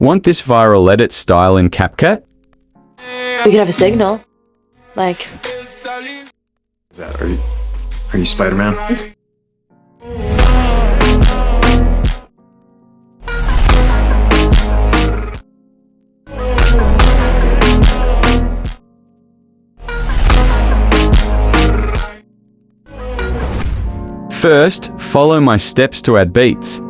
Want this viral edit style in CapCut? We could have a signal. Like, Is that, are you Spider-Man? First, follow my steps to add beats.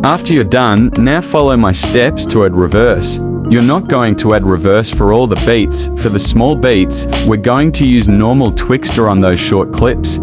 After you're done, now follow my steps to add reverse. You're not going to add reverse for all the beats. For the small beats, we're going to use normal Twixtor on those short clips.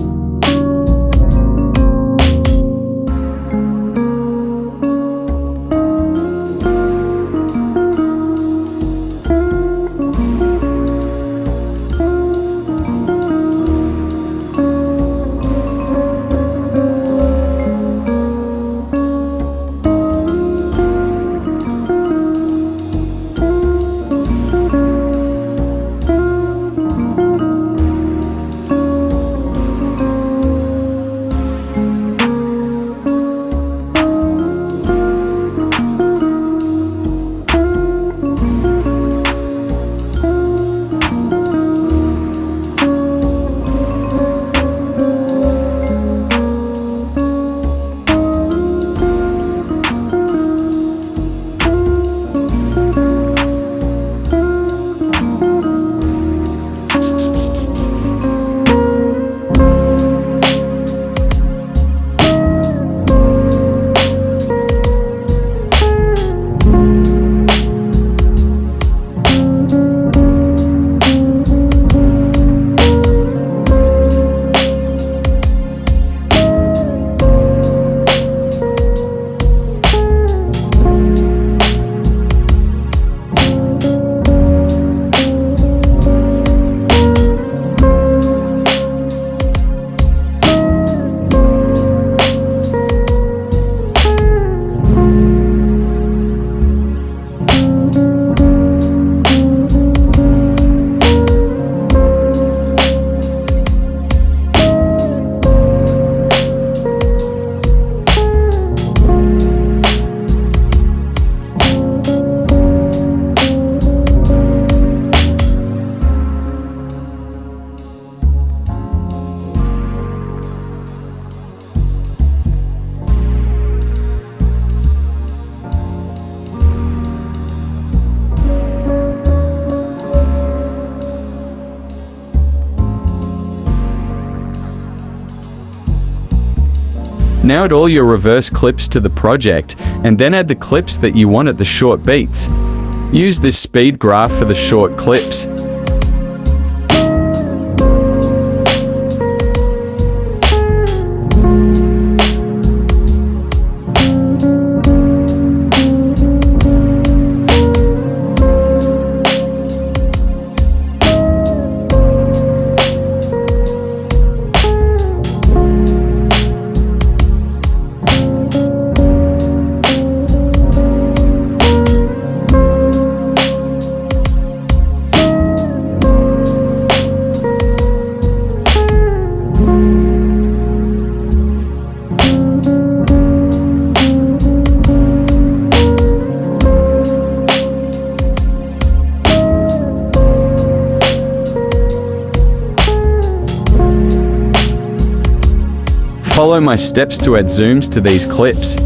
Now add all your reverse clips to the project, and then add the clips that you want at the short beats. Use this speed graph for the short clips. Follow my steps to add zooms to these clips.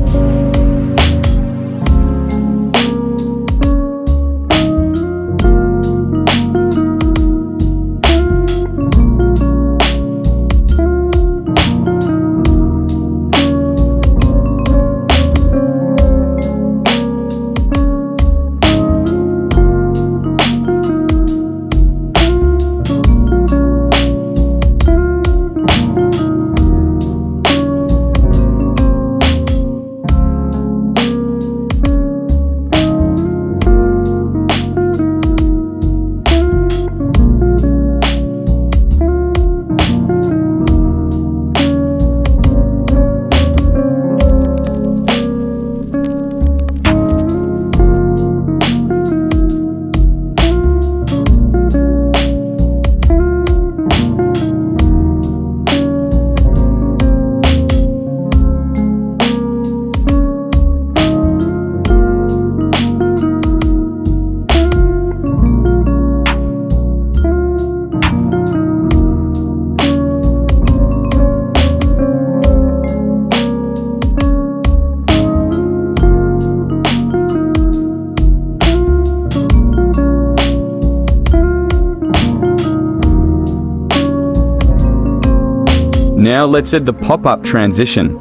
Now let's add the pop-up transition.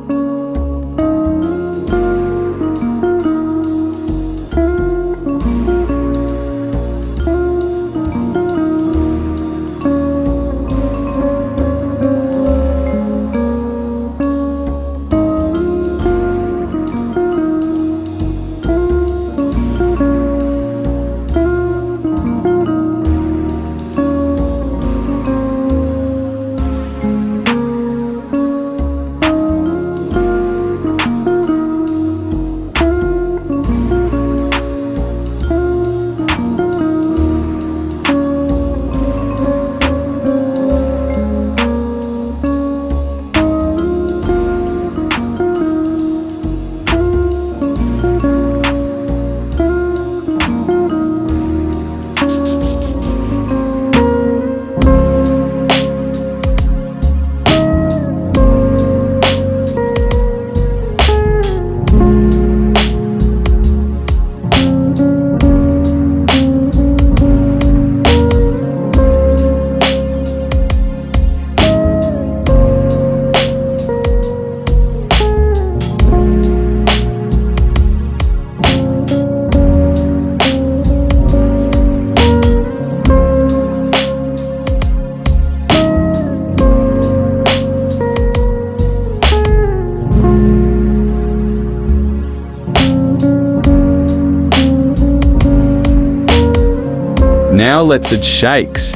Now let's add shakes.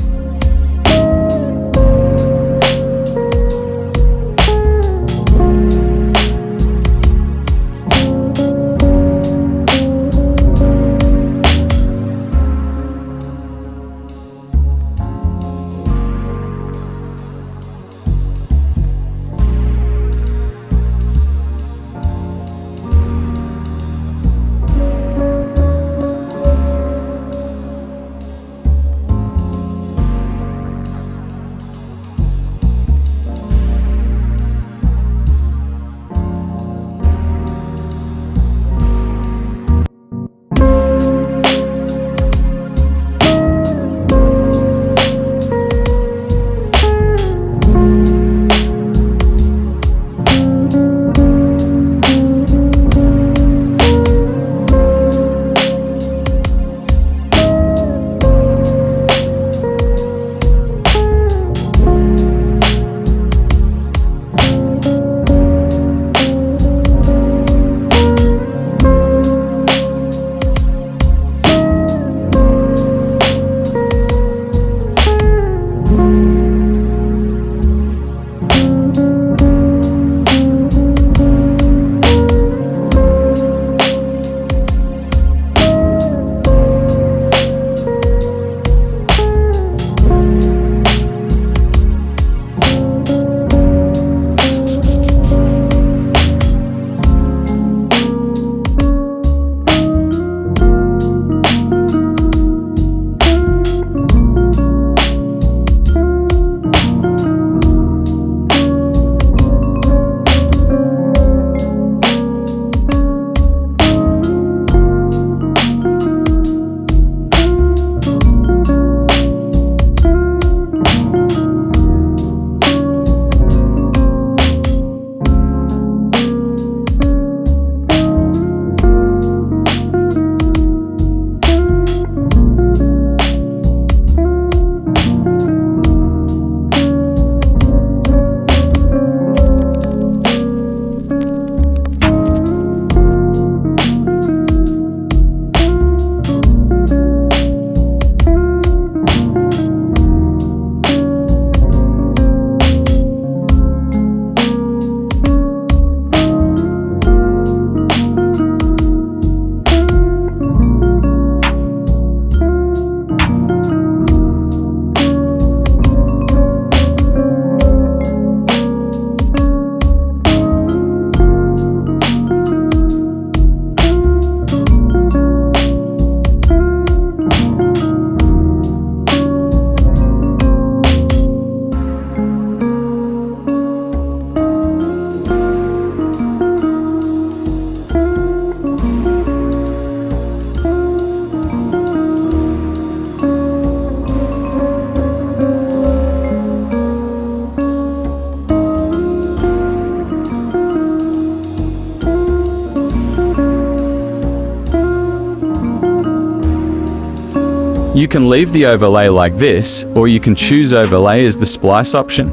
You can leave the overlay like this, or you can choose overlay as the splice option.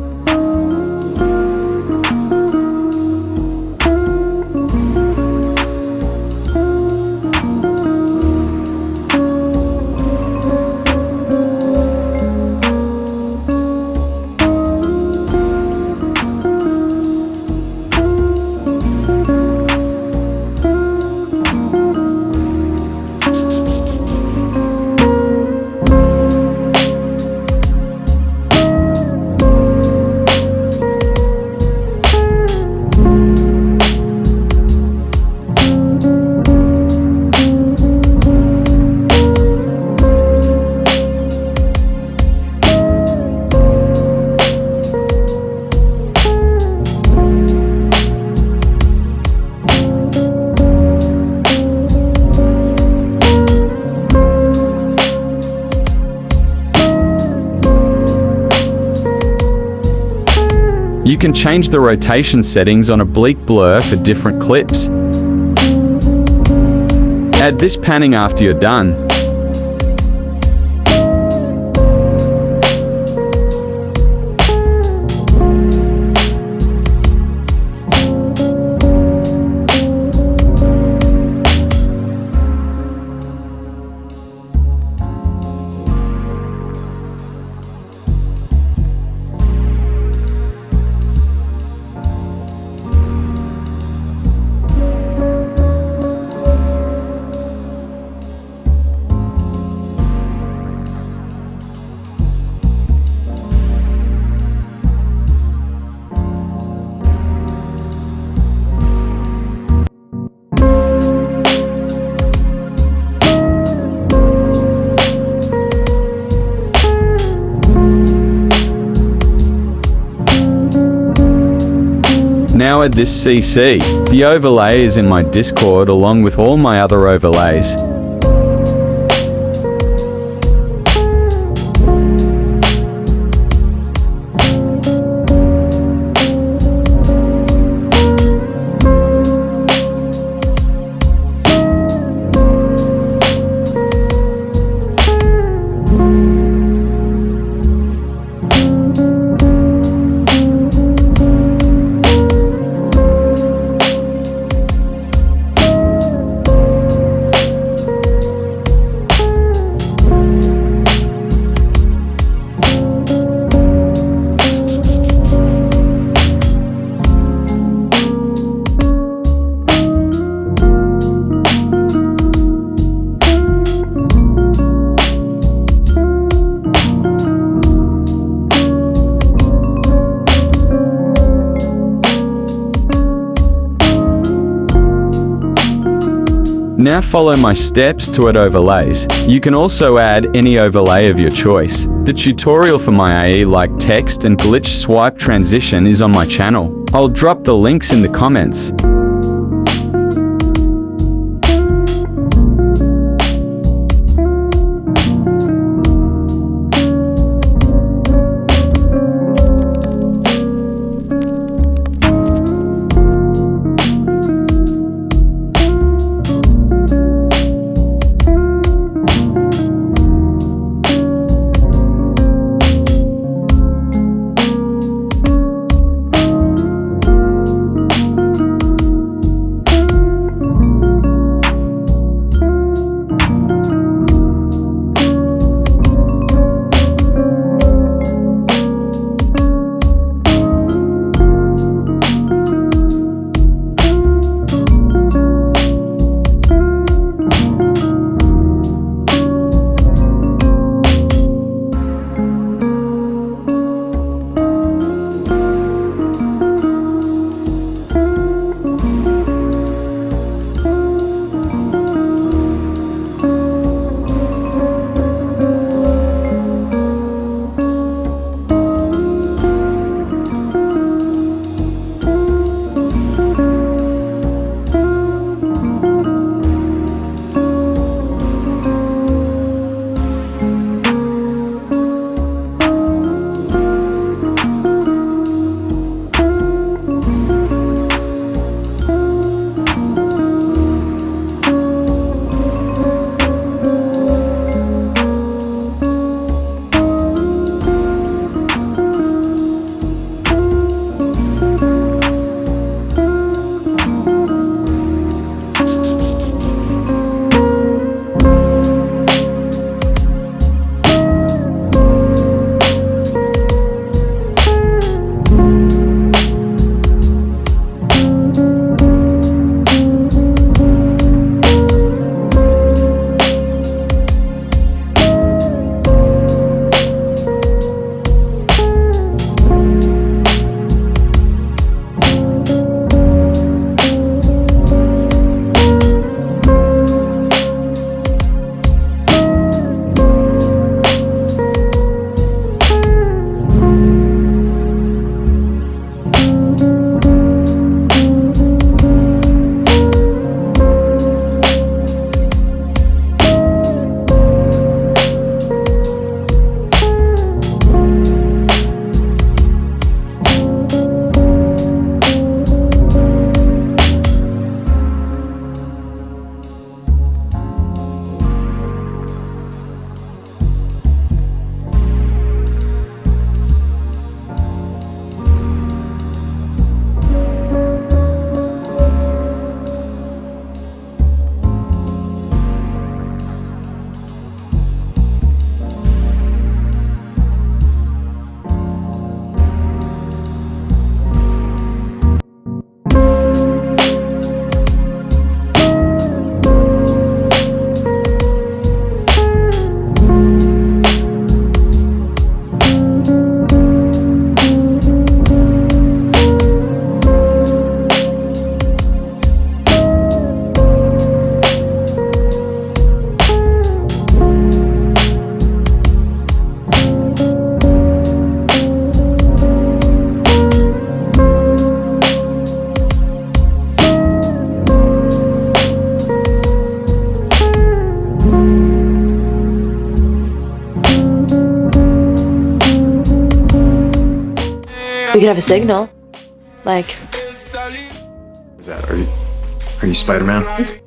You can change the rotation settings on oblique blur for different clips. Add this panning after you're done. Now add this CC. The overlay is in my Discord along with all my other overlays. Now follow my steps to add overlays. You can also add any overlay of your choice. The tutorial for my AE like text and glitch swipe transition is on my channel. I'll drop the links in the comments. could have a signal. Like, Is that, are you Spider-Man?